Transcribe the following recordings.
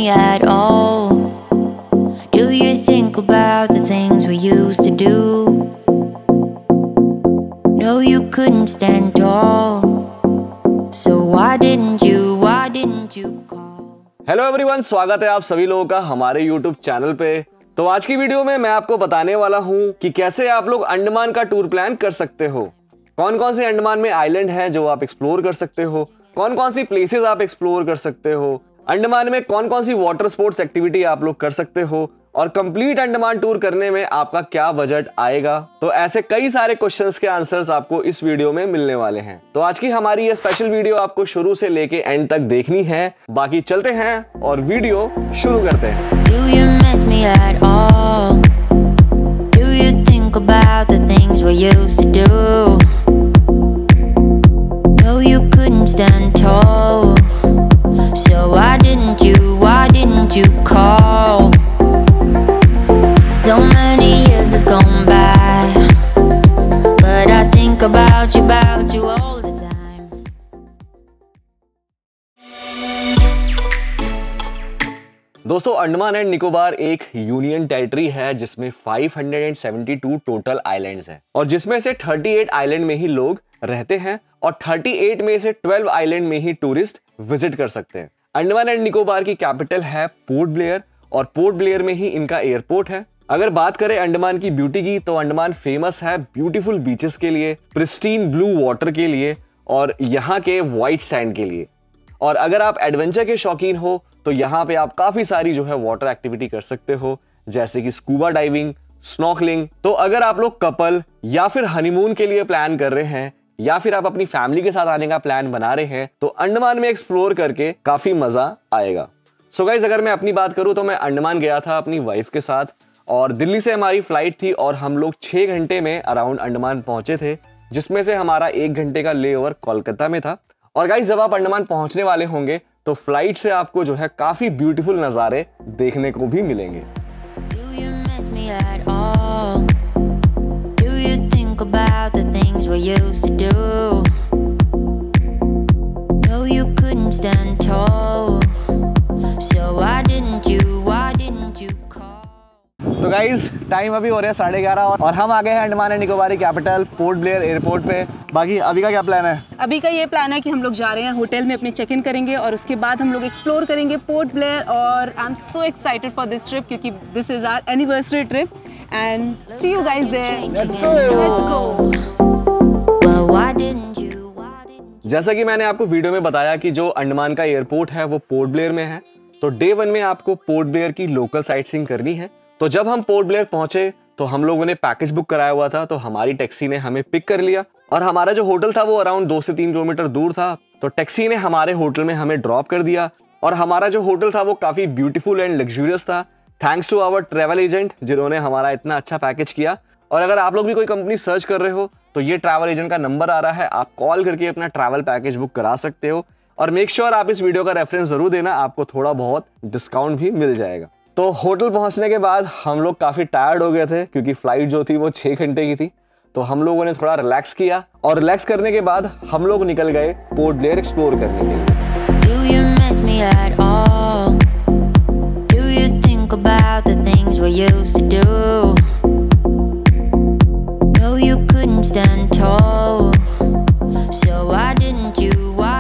me at all? Do you think about the things we used to do? No, you couldn't stand tall. So why didn't you call? Hello everyone, स्वागत है आप सभी लोगों का हमारे YouTube channel पे। तो आज की वीडियो में मैं आपको बताने वाला हूं कि कैसे आप लोग अंडमान का टूर प्लान कर सकते हो। कौन कौन से अंडमान में आइलैंड हैं जो आप एक्सप्लोर कर सकते हो, कौन कौन सी प्लेसेस आप एक्सप्लोर कर सकते हो, अंडमान में कौन कौन सी वाटर स्पोर्ट्स एक्टिविटी आप लोग कर सकते हो और कंप्लीट अंडमान टूर करने में आपका क्या बजट आएगा। तो ऐसे कई सारे क्वेश्चंस के आंसर्स आपको इस वीडियो में मिलने वाले हैं। तो आज की हमारी ये स्पेशल वीडियो आपको शुरू से लेके एंड तक देखनी है। बाकी चलते हैं और वीडियो शुरू करते हैं। Do you miss me at all? Do you think about the things we used to do? No, you couldn't stand tall. So why didn't you call? So many years has gone by, but I think about you all the time. दोस्तों, Andaman and Nicobar एक union territory है जिसमें 572 total islands हैं और जिसमें से 38 island में ही लोग रहते हैं और 38 में से 12 आइलैंड में ही टूरिस्ट विजिट कर सकते हैं। अंडमान एंड निकोबार की कैपिटल है पोर्ट ब्लेयर और पोर्ट ब्लेयर में ही इनका एयरपोर्ट है। अगर बात करें अंडमान की ब्यूटी की, तो अंडमान फेमस है ब्यूटीफुल बीचेस के लिए, प्रिस्टीन ब्लू वाटर के लिए और यहाँ के व्हाइट सैंड के लिए। और अगर आप एडवेंचर के शौकीन हो तो यहाँ पे आप काफी सारी जो है वाटर एक्टिविटी कर सकते हो, जैसे कि स्कूबा डाइविंग, स्नॉर्कलिंग। तो अगर आप लोग कपल या फिर हनीमून के लिए प्लान कर रहे हैं या फिर आप अपनी फैमिली के साथ आने का प्लान बना रहे हैं तो अंडमान में एक्सप्लोर करके काफी मजा आएगा। सो गाइस, अगर मैं अपनी बात करूं तो मैं अंडमान गया था अपनी वाइफ के साथ और दिल्ली से हमारी फ्लाइट थी और हम लोग 6 घंटे में अराउंड अंडमान पहुंचे थे, जिसमें से हमारा 1 घंटे का ले ओवर कोलकाता में था। और गाइस, जब आप अंडमान पहुंचने वाले होंगे तो फ्लाइट से आपको जो है काफी ब्यूटीफुल नजारे देखने को भी मिलेंगे। Do you miss me at all? Do you think about the things we used to do? No, you couldn't stand tall. So why didn't you call? तो गाइज, टाइम अभी हो रहा है 11:30 और हम आ गए हैं Andaman and Nicobar capital port Blair airport पे। बाकी अभी का क्या प्लान है? अभी का ये प्लान है कि हम लोग जा रहे हैं होटल में अपने चेक इन करेंगे और उसके बाद हम लोग एक्सप्लोर करेंगे पोर्ट ब्लेयर। और I am so excited for this trip क्योंकि this is our anniversary trip and see you guys there. Let's go. जैसा कि मैंने आपको वीडियो में बताया कि जो अंडमान का एयरपोर्ट है वो पोर्ट ब्लेयर में है, तो डे 1 में आपको पोर्ट ब्लेयर की लोकल साइट सीइंग करनी है। तो जब हम पोर्ट ब्लेयर पहुंचे तो हम लोगों ने पैकेज बुक कराया हुआ था, तो हमारी टैक्सी ने हमें पिक कर लिया और हमारा जो होटल था वो अराउंड 2 से 3 किलोमीटर दूर था। तो टैक्सी ने हमारे होटल में हमें ड्रॉप कर दिया और हमारा जो होटल था वो काफी ब्यूटीफुल एंड लग्जूरियस था, thanks to our travel agent जिन्होंने हमारा इतना अच्छा पैकेज किया। और अगर आप लोग भी कोई कंपनी सर्च कर रहे हो तो ये ट्रैवल एजेंट का नंबर आ रहा है, आप कॉल करके अपना ट्रैवल पैकेज बुक करा सकते हो। और मेक श्योर आप इस वीडियो का रेफरेंस जरूर देना, आपको थोड़ा बहुत डिस्काउंट भी मिल जाएगा। तो होटल पहुंचने के बाद हम लोग काफी टायर्ड हो गए थे क्योंकि फ्लाइट जो थी वो 6 घंटे की थी। तो हम लोगों ने थोड़ा रिलैक्स किया और रिलैक्स करने के बाद हम लोग निकल गए पोर्ट ब्लेयर एक्सप्लोर करने के लिए। Do you miss me at all? Do you think about the things we used to do? No, you couldn't stand tall. So why didn't you call?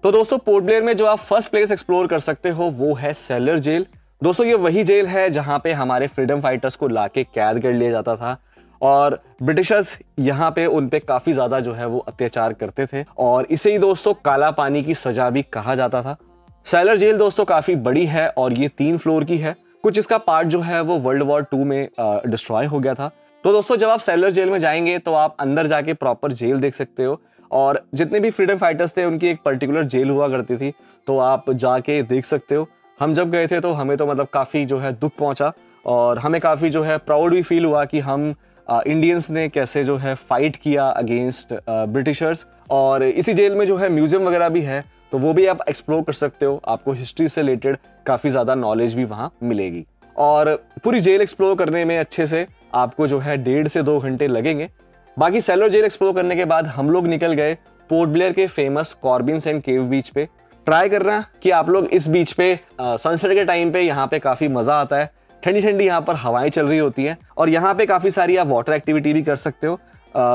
तो दोस्तों, पोर्ट ब्लेयर में जो आप first place explore कर सकते हो वो है सेलर जेल। दोस्तों, ये वही जेल है जहां पे हमारे फ्रीडम फाइटर्स को लाके कैद कर लिया जाता था और ब्रिटिशर्स यहाँ पे उन पे काफी ज्यादा जो है वो अत्याचार करते थे और इसे ही दोस्तों काला पानी की सजा भी कहा जाता था। सेलर जेल दोस्तों काफी बड़ी है और ये 3 फ्लोर की है। कुछ इसका पार्ट जो है वो वर्ल्ड वॉर 2 में डिस्ट्रॉय हो गया था। तो दोस्तों, जब आप सेलर जेल में जाएंगे तो आप अंदर जाके प्रॉपर जेल देख सकते हो और जितने भी फ्रीडम फाइटर्स थे उनकी एक पर्टिकुलर जेल हुआ करती थी, तो आप जाके देख सकते हो। हम जब गए थे तो हमें तो मतलब काफ़ी जो है दुख पहुंचा और हमें काफ़ी जो है प्राउड भी फील हुआ कि हम इंडियंस ने कैसे जो है फाइट किया अगेंस्ट ब्रिटिशर्स। और इसी जेल में जो है म्यूजियम वगैरह भी है, तो वो भी आप एक्सप्लोर कर सकते हो। आपको हिस्ट्री से रिलेटेड काफ़ी ज़्यादा नॉलेज भी वहाँ मिलेगी और पूरी जेल एक्सप्लोर करने में अच्छे से आपको जो है 1.5 से 2 घंटे लगेंगे। बाकी सेलर जेल एक्सप्लोर करने के बाद हम लोग निकल गए पोर्ट ब्लेयर के फेमस कॉर्बिन्स एंड केव बीच पे। ट्राई करना कि आप लोग इस बीच पे सनसेट के टाइम पे यहाँ पे काफी मजा आता है। ठंडी ठंडी यहाँ पर हवाएं चल रही होती हैं और यहाँ पे काफी सारी आप वाटर एक्टिविटी भी कर सकते हो।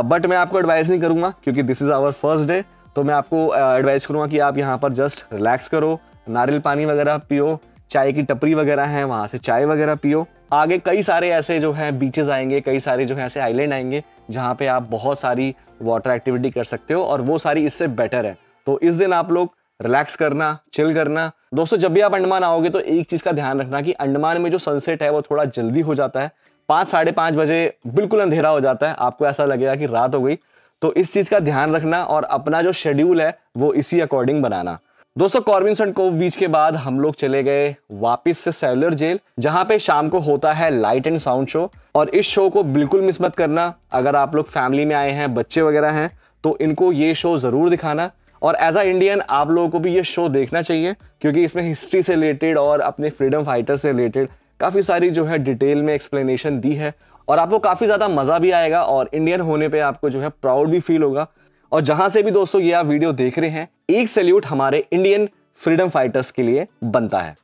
बट मैं आपको एडवाइस नहीं करूंगा क्योंकि this is our first day. तो मैं आपको एडवाइस करूंगा कि आप यहाँ पर जस्ट रिलैक्स करो, नारियल पानी वगैरह पियो, चाय की टपरी वगैरह है वहां से चाय वगैरह पियो। आगे कई सारे ऐसे जो है बीचेस आएंगे, कई सारे जो है ऐसे आइलैंड आएंगे जहाँ पे आप बहुत सारी वाटर एक्टिविटी कर सकते हो और वो सारी इससे बेटर है। तो इस दिन आप लोग रिलैक्स करना, चिल करना। दोस्तों जब भी आप अंडमान आओगे तो एक चीज का ध्यान रखना कि अंडमान में जो सनसेट है वो थोड़ा जल्दी हो जाता है। 5 साढ़े 5 बजे बिल्कुल अंधेरा हो जाता है, आपको ऐसा लगेगा कि रात हो गई। तो इस चीज का ध्यान रखना और अपना जो शेड्यूल है वो इसी अकॉर्डिंग बनाना। दोस्तों कॉर्बिन्सन कोव बीच के बाद हम लोग चले गए वापस से सेलुलर जेल, जहां पे शाम को होता है लाइट एंड साउंड शो। और इस शो को बिल्कुल मिस मत करना। अगर आप लोग फैमिली में आए हैं, बच्चे वगैरह हैं, तो इनको ये शो जरूर दिखाना। और एज अ इंडियन आप लोगों को भी ये शो देखना चाहिए क्योंकि इसमें हिस्ट्री से रिलेटेड और अपने फ्रीडम फाइटर से रिलेटेड काफी सारी जो है डिटेल में एक्सप्लेनेशन दी है और आपको काफी ज्यादा मजा भी आएगा और इंडियन होने पे आपको जो है प्राउड भी फील होगा। और जहां से भी दोस्तों ये आप वीडियो देख रहे हैं, एक सैल्यूट हमारे इंडियन फ्रीडम फाइटर्स के लिए बनता है।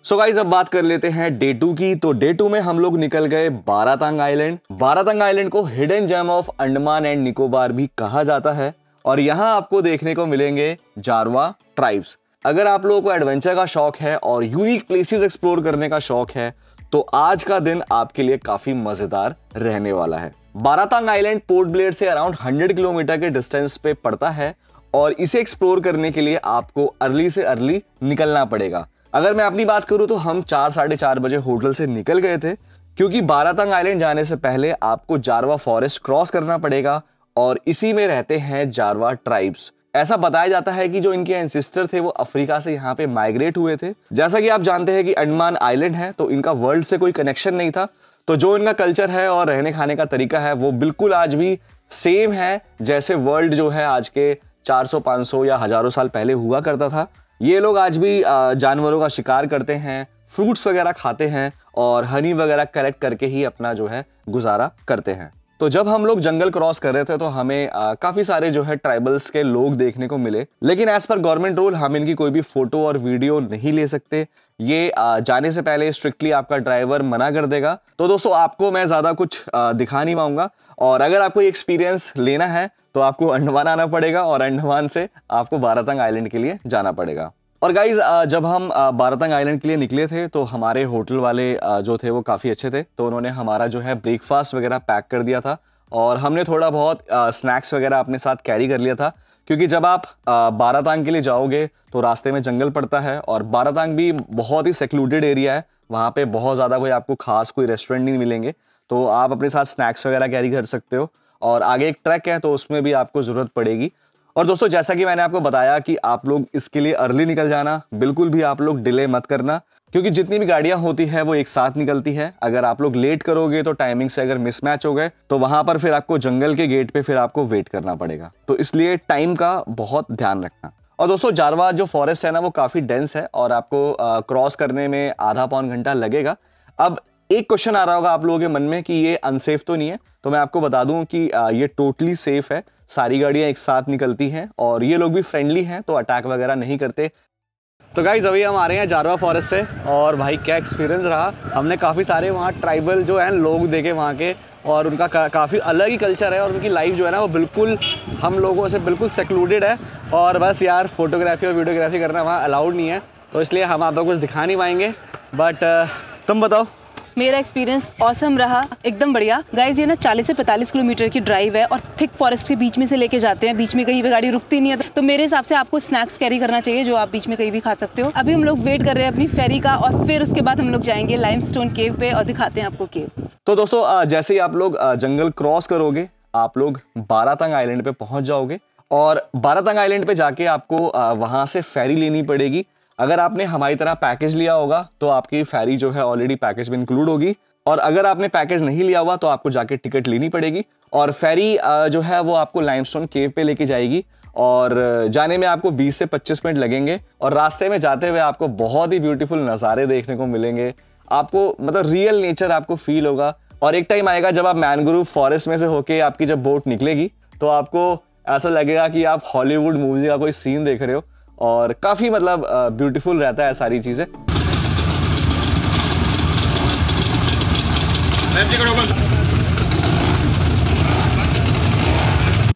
सो गाइस अब बात कर लेते हैं डे 2 की। तो डे 2 में हम लोग निकल गए बारातांग आइलैंड। बारातांग आइलैंड को hidden gem of Andaman and Nicobar भी कहा जाता है और यहां आपको देखने को मिलेंगे जारवा ट्राइब्स। अगर आप लोगों को एडवेंचर का शौक है और यूनिक प्लेसेस एक्सप्लोर करने का शौक है तो आज का दिन आपके लिए काफी मजेदार रहने वाला है। बारातांग आइलैंड पोर्ट ब्लेयर से अराउंड 100 किलोमीटर के डिस्टेंस पे पड़ता है और इसे एक्सप्लोर करने के लिए आपको अर्ली से अर्ली निकलना पड़ेगा। अगर मैं अपनी बात करूं तो हम 4 साढ़े 4 बजे होटल से निकल गए थे क्योंकि बारातांग आइलैंड जाने से पहले आपको जारवा फॉरेस्ट क्रॉस करना पड़ेगा और इसी में रहते हैं जारवा ट्राइब्स। ऐसा बताया जाता है कि जो इनके एंसेस्टर थे वो अफ्रीका से यहाँ पे माइग्रेट हुए थे। जैसा कि आप जानते हैं कि अंडमान आइलैंड है तो इनका वर्ल्ड से कोई कनेक्शन नहीं था, तो जो इनका कल्चर है और रहने खाने का तरीका है वो बिल्कुल आज भी सेम है जैसे वर्ल्ड जो है आज के 400 500 या हजारों साल पहले हुआ करता था। ये लोग आज भी जानवरों का शिकार करते हैं, फ्रूट्स वगैरह खाते हैं और हनी वगैरह कलेक्ट करके ही अपना जो है गुजारा करते हैं। तो जब हम लोग जंगल क्रॉस कर रहे थे तो हमें काफी सारे जो है ट्राइबल्स के लोग देखने को मिले, लेकिन एज पर गवर्नमेंट रूल हम इनकी कोई भी फोटो और वीडियो नहीं ले सकते। ये जाने से पहले स्ट्रिक्टली आपका ड्राइवर मना कर देगा। तो दोस्तों आपको मैं ज्यादा कुछ दिखा नहीं पाऊंगा और अगर आपको ये एक्सपीरियंस लेना है तो आपको अंडमान आना पड़ेगा और अंडमान से आपको बारातांग आइलैंड के लिए जाना पड़ेगा। और गाइज जब हम बारातांग आइलैंड के लिए निकले थे तो हमारे होटल वाले जो थे वो काफ़ी अच्छे थे, तो उन्होंने हमारा जो है ब्रेकफास्ट वगैरह पैक कर दिया था और हमने थोड़ा बहुत स्नैक्स वगैरह अपने साथ कैरी कर लिया था क्योंकि जब आप बारातांग के लिए जाओगे तो रास्ते में जंगल पड़ता है और बारातांग भी बहुत ही सेक्लूडेड एरिया है। वहाँ पे बहुत ज़्यादा कोई आपको खास कोई रेस्टोरेंट नहीं मिलेंगे, तो आप अपने साथ स्नैक्स वगैरह कैरी कर सकते हो। और आगे एक ट्रैक है तो उसमें भी आपको ज़रूरत पड़ेगी। और दोस्तों जैसा कि मैंने आपको बताया कि आप लोग इसके लिए अर्ली निकल जाना, बिल्कुल भी आप लोग डिले मत करना क्योंकि जितनी भी गाड़ियां होती है वो एक साथ निकलती है। अगर आप लोग लेट करोगे तो टाइमिंग से अगर मिसमैच हो गए तो वहां पर फिर आपको जंगल के गेट पे फिर आपको वेट करना पड़ेगा, तो इसलिए टाइम का बहुत ध्यान रखना। और दोस्तों जारवा जो फॉरेस्ट है ना वो काफी डेंस है और आपको क्रॉस करने में आधा पौन घंटा लगेगा। अब एक क्वेश्चन आ रहा होगा आप लोगों के मन में कि ये अनसेफ तो नहीं है, तो मैं आपको बता दूं कि ये टोटली सेफ है। सारी गाड़ियां एक साथ निकलती हैं और ये लोग भी फ्रेंडली हैं तो अटैक वगैरह नहीं करते। तो गाइस अभी हम आ रहे हैं जारवा फॉरेस्ट से और भाई क्या एक्सपीरियंस रहा। हमने काफ़ी सारे वहाँ ट्राइबल जो हैं लोग देखे वहाँ के और उनका काफ़ी अलग ही कल्चर है और उनकी लाइफ जो है ना वो बिल्कुल हम लोगों से बिल्कुल सेक्लूडेड है। और बस यार फोटोग्राफी और वीडियोग्राफी करना वहाँ अलाउड नहीं है, तो इसलिए हम आपको कुछ दिखा नहीं पाएंगे। बट तुम बताओ। मेरा एक्सपीरियंस ऑसम रहा, एकदम बढ़िया। गाइज ये ना 40 से 45 किलोमीटर की ड्राइव है और थिक फॉरेस्ट के बीच में से लेके जाते हैं, बीच में कहीं भी गाड़ी रुकती नहीं है, तो मेरे हिसाब से आपको स्नैक्स कैरी करना चाहिए जो आप बीच में कहीं भी खा सकते हो। अभी हम लोग वेट कर रहे हैं अपनी फेरी का और फिर उसके बाद हम लोग जाएंगे लाइमस्टोन केव पे और दिखाते हैं आपको केव। तो दोस्तों जैसे ही आप लोग जंगल क्रॉस करोगे आप लोग बारातांग आइलैंड पे पहुंच जाओगे और बारातांग आइलैंड पे जाके आपको वहां से फेरी लेनी पड़ेगी। अगर आपने हमारी तरह पैकेज लिया होगा तो आपकी फेरी जो है ऑलरेडी पैकेज में इंक्लूड होगी, और अगर आपने पैकेज नहीं लिया हुआ तो आपको जाके टिकट लेनी पड़ेगी। और फेरी जो है वो आपको लाइमस्टोन केव पे लेके जाएगी और जाने में आपको 20 से 25 मिनट लगेंगे और रास्ते में जाते हुए आपको बहुत ही ब्यूटीफुल नज़ारे देखने को मिलेंगे। आपको मतलब रियल नेचर आपको फील होगा। और एक टाइम आएगा जब आप मैनग्रोव फॉरेस्ट में से होके आपकी जब बोट निकलेगी तो आपको ऐसा लगेगा कि आप हॉलीवुड मूवी का कोई सीन देख रहे हो, और काफी मतलब ब्यूटीफुल रहता है सारी चीजें।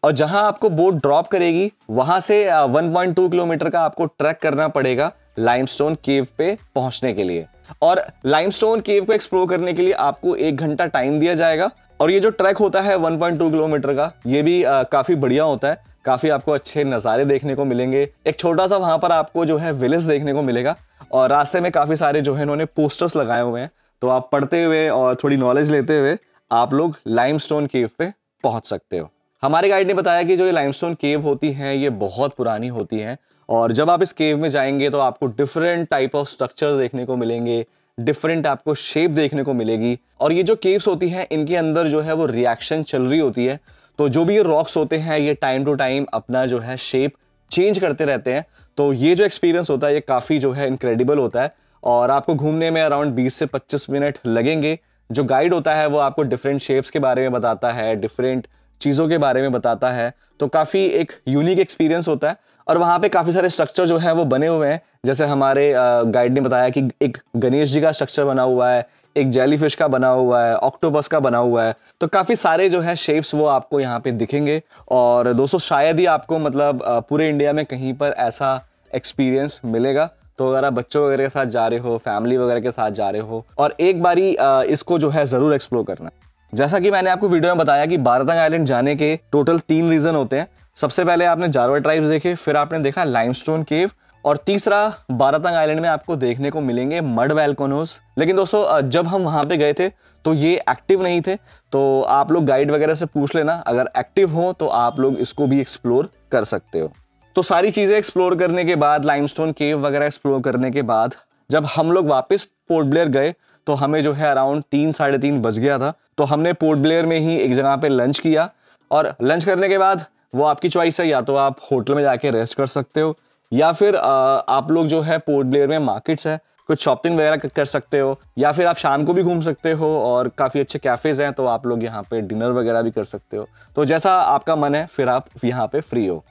और जहां आपको बोट ड्रॉप करेगी वहां से 1.2 किलोमीटर का आपको ट्रैक करना पड़ेगा लाइमस्टोन केव पे पहुंचने के लिए। और लाइमस्टोन केव को एक्सप्लोर करने के लिए आपको 1 घंटा टाइम दिया जाएगा। और ये जो ट्रैक होता है 1.2 किलोमीटर का, ये भी काफी बढ़िया होता है। काफी आपको अच्छे नज़ारे देखने को मिलेंगे। एक छोटा सा वहां पर आपको जो है विलेज देखने को मिलेगा, और रास्ते में काफी सारे जो है इन्होंने पोस्टर्स लगाए हुए हैं, तो आप पढ़ते हुए और थोड़ी नॉलेज लेते हुए आप लोग लाइमस्टोन केव पे पहुंच सकते हो। हमारे गाइड ने बताया कि जो ये लाइमस्टोन केव होती हैं ये बहुत पुरानी होती हैं, और जब आप इस केव में जाएंगे तो आपको डिफरेंट टाइप ऑफ स्ट्रक्चर्स देखने को मिलेंगे, डिफरेंट आपको शेप देखने को मिलेगी। और ये जो केव्स होती हैं इनके अंदर जो है वो रिएक्शन चल रही होती है, तो जो भी ये रॉक्स होते हैं ये टाइम टू टाइम अपना जो है शेप चेंज करते रहते हैं। तो ये जो एक्सपीरियंस होता है ये काफ़ी जो है इनक्रेडिबल होता है, और आपको घूमने में अराउंड 20 से 25 मिनट लगेंगे। जो गाइड होता है वो आपको डिफरेंट शेप्स के बारे में बताता है, डिफरेंट चीज़ों के बारे में बताता है, तो काफ़ी एक यूनिक एक्सपीरियंस होता है। और वहाँ पे काफ़ी सारे स्ट्रक्चर जो है वो बने हुए हैं, जैसे हमारे गाइड ने बताया कि एक गणेश जी का स्ट्रक्चर बना हुआ है, एक जेलीफिश का बना हुआ है, ऑक्टोपस का बना हुआ है। तो काफ़ी सारे जो है शेप्स वो आपको यहाँ पे दिखेंगे। और दोस्तों शायद ही आपको मतलब पूरे इंडिया में कहीं पर ऐसा एक्सपीरियंस मिलेगा। तो अगर आप बच्चों वगैरह के साथ जा रहे हो, फैमिली वगैरह के साथ जा रहे हो, और एक बारी इसको जो है ज़रूर एक्सप्लोर करना। जैसा कि मैंने आपको वीडियो में बताया कि बारातंग आइलैंड जाने के टोटल 3 रीजन होते हैं। सबसे पहले आपने जारवा ट्राइब्स देखे, फिर आपने देखा लाइमस्टोन केव, और तीसरा बारातंग आइलैंड में आपको देखने को मिलेंगे मड वोल्केनोज। लेकिन दोस्तों जब हम वहां पे गए थे तो ये एक्टिव नहीं थे, तो आप लोग गाइड वगैरह से पूछ लेना, अगर एक्टिव हो तो आप लोग इसको भी एक्सप्लोर कर सकते हो। तो सारी चीजें एक्सप्लोर करने के बाद, लाइमस्टोन केव वगैरह एक्सप्लोर करने के बाद जब हम लोग वापस पोर्ट ब्लेयर गए तो हमें जो है अराउंड 3 साढ़े 3 बज गया था। तो हमने पोर्ट ब्लेयर में ही एक जगह पे लंच किया, और लंच करने के बाद वो आपकी चॉइस है, या तो आप होटल में जाके रेस्ट कर सकते हो, या फिर आप लोग जो है पोर्ट ब्लेयर में मार्केट्स है, कुछ शॉपिंग वगैरह कर सकते हो, या फिर आप शाम को भी घूम सकते हो, और काफ़ी अच्छे कैफ़ेज़ हैं तो आप लोग यहाँ पे डिनर वगैरह भी कर सकते हो। तो जैसा आपका मन है फिर आप यहाँ पे फ्री हो।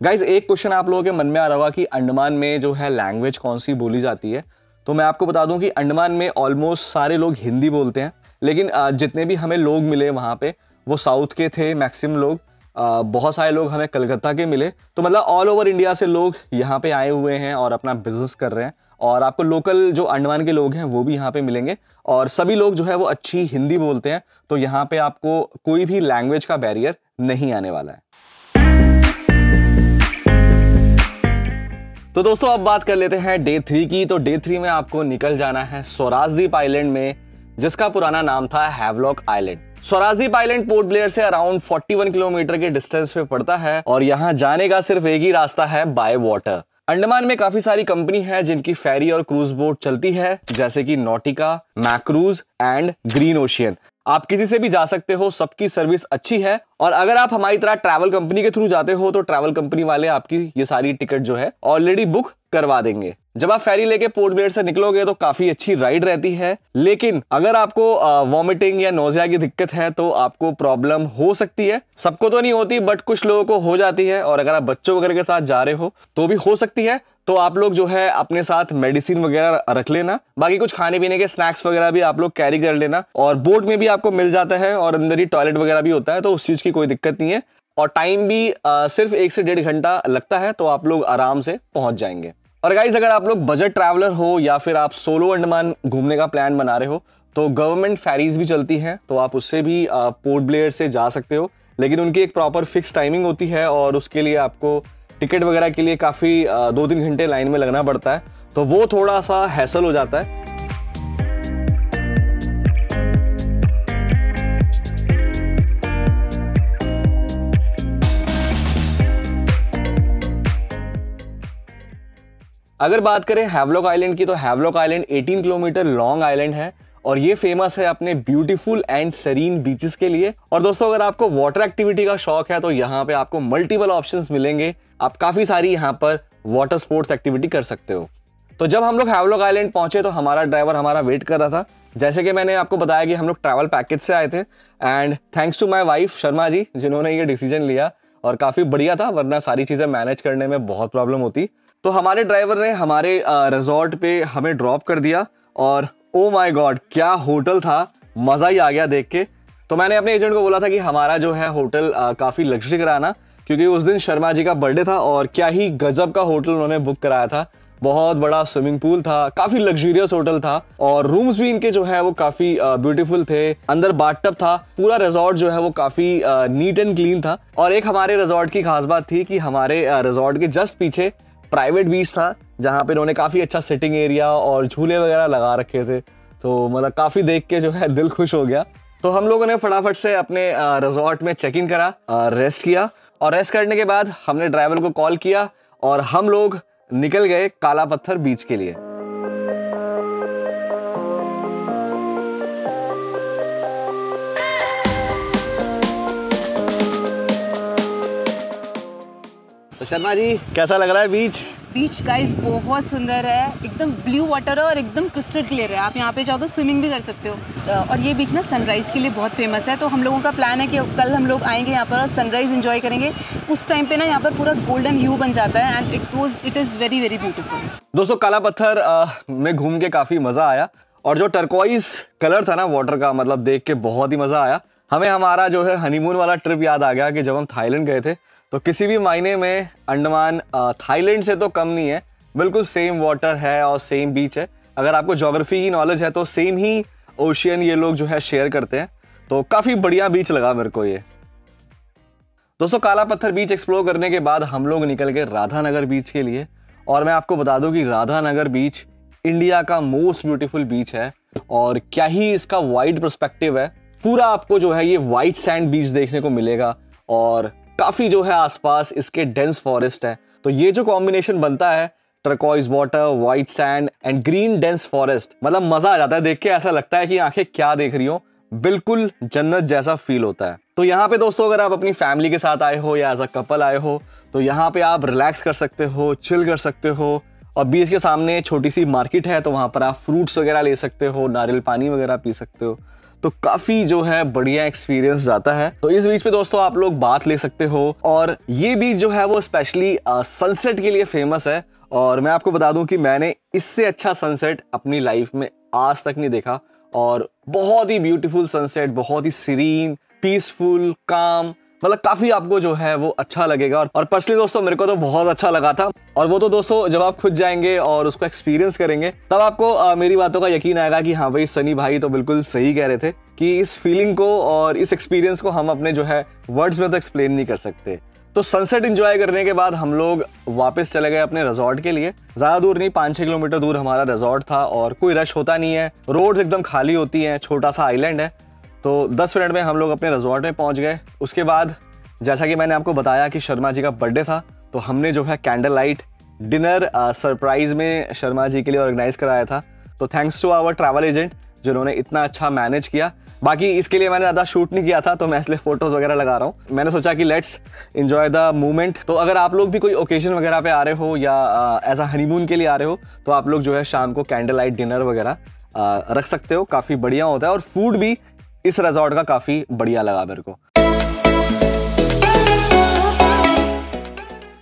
गाइज एक क्वेश्चन आप लोगों के मन में आ रहा होगा कि अंडमान में जो है लैंग्वेज कौन सी बोली जाती है। तो मैं आपको बता दूं कि अंडमान में ऑलमोस्ट सारे लोग हिंदी बोलते हैं, लेकिन जितने भी हमें लोग मिले वहाँ पे वो साउथ के थे मैक्सिमम लोग। बहुत सारे लोग हमें कलकत्ता के मिले। तो मतलब ऑल ओवर इंडिया से लोग यहाँ पे आए हुए हैं और अपना बिजनेस कर रहे हैं, और आपको लोकल जो अंडमान के लोग हैं वो भी यहाँ पे मिलेंगे, और सभी लोग जो है वो अच्छी हिंदी बोलते हैं। तो यहाँ पे आपको कोई भी लैंग्वेज का बैरियर नहीं आने वाला है। तो दोस्तों अब बात कर लेते हैं डे 3 की। तो डे 3 में आपको निकल जाना है स्वराजदीप आइलैंड में, जिसका पुराना नाम था हैवलॉक आइलैंड। स्वराजदीप आइलैंड पोर्ट ब्लेयर से अराउंड 41 किलोमीटर के डिस्टेंस पे पड़ता है, और यहाँ जाने का सिर्फ एक ही रास्ता है, बाय वाटर। अंडमान में काफी सारी कंपनी है जिनकी फेरी और क्रूज बोट चलती है, जैसे कि नॉटिका, मैक्रूज एंड ग्रीन ओशियन। आप किसी से भी जा सकते हो, सबकी सर्विस अच्छी है। और अगर आप हमारी तरह ट्रैवल कंपनी के थ्रू जाते हो तो ट्रैवल कंपनी वाले आपकी ये सारी टिकट जो है ऑलरेडी बुक करवा देंगे। जब आप फेरी लेके पोर्ट ब्लेयर से निकलोगे तो काफी अच्छी राइड रहती है, लेकिन अगर आपको वॉमिटिंग या नोजिया की दिक्कत है तो आपको प्रॉब्लम हो सकती है। सबको तो नहीं होती बट कुछ लोगों को हो जाती है, और अगर आप बच्चों वगैरह के साथ जा रहे हो तो भी हो सकती है। तो आप लोग जो है अपने साथ मेडिसिन वगैरह रख लेना, बाकी कुछ खाने पीने के स्नैक्स वगैरह भी आप लोग कैरी कर लेना। और बोट में भी आपको मिल जाता है, और अंदर ही टॉयलेट वगैरह भी होता है, तो उस चीज की कोई दिक्कत नहीं है। और टाइम भी सिर्फ 1 से 1.5 घंटा लगता है, तो आप लोग आराम से पहुंच जाएंगे। और गाइज अगर आप लोग बजट ट्रैवलर हो या फिर आप सोलो अंडमान घूमने का प्लान बना रहे हो तो गवर्नमेंट फेरीज भी चलती हैं, तो आप उससे भी पोर्ट ब्लेयर से जा सकते हो, लेकिन उनकी एक प्रॉपर फिक्स टाइमिंग होती है, और उसके लिए आपको टिकट वगैरह के लिए काफ़ी 2-3 घंटे लाइन में लगना पड़ता है, तो वो थोड़ा सा हैसल हो जाता है। अगर बात करें हैवलॉक आइलैंड की, तो Havelock island 18 kilometre long island है, और ये फेमस है अपने ब्यूटीफुल एंड सरीन बीचेस के लिए। और दोस्तों अगर आपको वाटर एक्टिविटी का शौक है तो यहाँ पे आपको मल्टीपल ऑप्शंस मिलेंगे, आप काफी सारी यहाँ पर वाटर स्पोर्ट्स एक्टिविटी कर सकते हो। तो जब हम लोग हैवलॉक आइलैंड पहुंचे तो हमारा ड्राइवर हमारा वेट कर रहा था। जैसे कि मैंने आपको बताया कि हम लोग ट्रैवल पैकेज से आए थे, and thanks to my wife Sharma ji जिन्होंने ये डिसीजन लिया, और काफ़ी बढ़िया था, वरना सारी चीज़ें मैनेज करने में बहुत प्रॉब्लम होती। तो हमारे ड्राइवर ने हमारे रिजॉर्ट पे हमें ड्रॉप कर दिया और ओ माय गॉड क्या होटल था, मज़ा ही आ गया देख के। तो मैंने अपने एजेंट को बोला था कि हमारा जो है होटल काफ़ी लग्जरी कराना, क्योंकि उस दिन शर्मा जी का बर्थडे था और क्या ही गजब का होटल उन्होंने बुक कराया था। बहुत बड़ा स्विमिंग पूल था, काफी लग्जरियस होटल था और रूम्स भी इनके जो है वो काफी ब्यूटीफुल थे। अंदर बाथटब था, पूरा रिजॉर्ट जो है वो काफी नीट एंड क्लीन था। और एक हमारे रिजॉर्ट की खास बात थी कि हमारे रिजॉर्ट के जस्ट पीछे प्राइवेट बीच था, जहाँ पे इन्होंने काफी अच्छा सिटिंग एरिया और झूले वगैरह लगा रखे थे। तो मतलब काफी देख के जो है दिल खुश हो गया। तो हम लोगों ने फटाफट से अपने रिजॉर्ट में चेक इन करा, रेस्ट किया और रेस्ट करने के बाद हमने ड्राइवर को कॉल किया और हम लोग निकल गए काला पत्थर बीच के लिए। तो शर्मा जी कैसा लग रहा है बीच? बीच गाइस बहुत सुंदर है, एकदम ब्लू वाटर है और एकदम क्रिस्टल क्लियर है। आप यहाँ पे चाहो तो स्विमिंग भी कर सकते हो। और ये बीच ना सनराइज़ के लिए बहुत फेमस है। तो हम लोगों का प्लान है कि कल हम लोग आएंगे यहाँ पर और सनराइज़ एंजॉय करेंगे। उस टाइम पे ना यहाँ पर पूरा गोल्डन ह्यू बन जाता है and it is very very beautiful. दोस्तों काला पत्थर में घूम के काफ़ी मज़ा आया और जो टर्कोइज कलर था ना वाटर का, मतलब देख के बहुत ही मज़ा आया। हमें हमारा जो है हनीमून वाला ट्रिप याद आ गया कि जब हम थाईलैंड गए थे, तो किसी भी मायने में अंडमान थाईलैंड से तो कम नहीं है, बिल्कुल सेम वाटर है और सेम बीच है। अगर आपको ज्योग्राफी की नॉलेज है तो सेम ही ओशियन ये लोग जो है शेयर करते हैं। तो काफ़ी बढ़िया बीच लगा मेरे को ये। दोस्तों काला पत्थर बीच एक्सप्लोर करने के बाद हम लोग निकल गए राधानगर बीच के लिए। और मैं आपको बता दूं कि राधानगर बीच इंडिया का मोस्ट ब्यूटीफुल बीच है और क्या ही इसका वाइड पर्सपेक्टिव है। पूरा आपको जो है ये वाइट सैंड बीच देखने को मिलेगा और काफ़ी जो है आसपास इसके डेंस फॉरेस्ट है। तो ये जो कॉम्बिनेशन बनता है turquoise water, white sand and green dense forest, मतलब मजा आ जाता है देख के। ऐसा लगता है कि आंखें क्या देख रही हो, बिल्कुल जन्नत जैसा फील होता है। तो यहाँ पे दोस्तों अगर आप अपनी फैमिली के साथ आए हो या एज अ कपल आए हो तो यहाँ पे आप रिलैक्स कर सकते हो, चिल कर सकते हो। और बीच के सामने छोटी सी मार्केट है, तो वहाँ पर आप फ्रूट्स वगैरह ले सकते हो, नारियल पानी वगैरह पी सकते हो। तो काफी जो है बढ़िया एक्सपीरियंस जाता है। तो इस बीच पे दोस्तों आप लोग बात ले सकते हो और ये बीच जो है वो स्पेशली सनसेट के लिए फेमस है। और मैं आपको बता दूं कि मैंने इससे अच्छा सनसेट अपनी लाइफ में आज तक नहीं देखा और बहुत ही ब्यूटीफुल सनसेट, बहुत ही सीरीन, पीसफुल, काम, मतलब काफी आपको जो है वो अच्छा लगेगा। और पर्सनली दोस्तों मेरे को तो बहुत अच्छा लगा था। और वो तो दोस्तों जब आप खुद जाएंगे और उसको एक्सपीरियंस करेंगे तब आपको मेरी बातों का यकीन आएगा कि हाँ भाई सनी भाई तो बिल्कुल सही कह रहे थे कि इस फीलिंग को और इस एक्सपीरियंस को हम अपने जो है वर्ड्स में तो एक्सप्लेन नहीं कर सकते। तो सनसेट एंजॉय करने के बाद हम लोग वापस चले गए अपने रिजॉर्ट के लिए। ज्यादा दूर नहीं, 5-6 किलोमीटर दूर हमारा रिजॉर्ट था और कोई रश होता नहीं है, रोड्स एकदम खाली होती हैं, छोटा सा आइलैंड है। तो 10 मिनट में हम लोग अपने रिजॉर्ट में पहुंच गए। उसके बाद जैसा कि मैंने आपको बताया कि शर्मा जी का बर्थडे था, तो हमने जो है कैंडल लाइट डिनर सरप्राइज में शर्मा जी के लिए ऑर्गेनाइज कराया था। तो thanks to our travel agent जिन्होंने इतना अच्छा मैनेज किया। बाकी इसके लिए मैंने ज़्यादा शूट नहीं किया था, तो मैं इसलिए फोटोज़ वगैरह लगा रहा हूँ। मैंने सोचा कि लेट्स एंजॉय द मोमेंट। तो अगर आप लोग भी कोई ओकेजन वगैरह पे आ रहे हो या एज अ हनीमून के लिए आ रहे हो तो आप लोग जो है शाम को कैंडल लाइट डिनर वगैरह रख सकते हो, काफ़ी बढ़िया होता है। और फूड भी इस रिजॉर्ट का काफ़ी बढ़िया लगा मेरे को।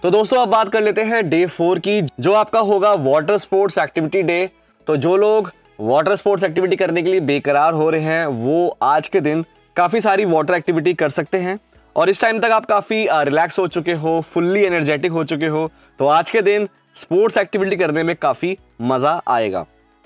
तो दोस्तों अब बात कर लेते हैं डे 4 की, जो आपका होगा वाटर स्पोर्ट्स एक्टिविटी डे। तो जो लोग वाटर स्पोर्ट्स एक्टिविटी करने के लिए बेकरार हो रहे हैं वो आज के दिन काफ़ी सारी वाटर एक्टिविटी कर सकते हैं। और इस टाइम तक आप काफ़ी रिलैक्स हो चुके हो, फुल्ली एनर्जेटिक हो चुके हो, तो आज के दिन स्पोर्ट्स एक्टिविटी करने में काफ़ी मज़ा आएगा।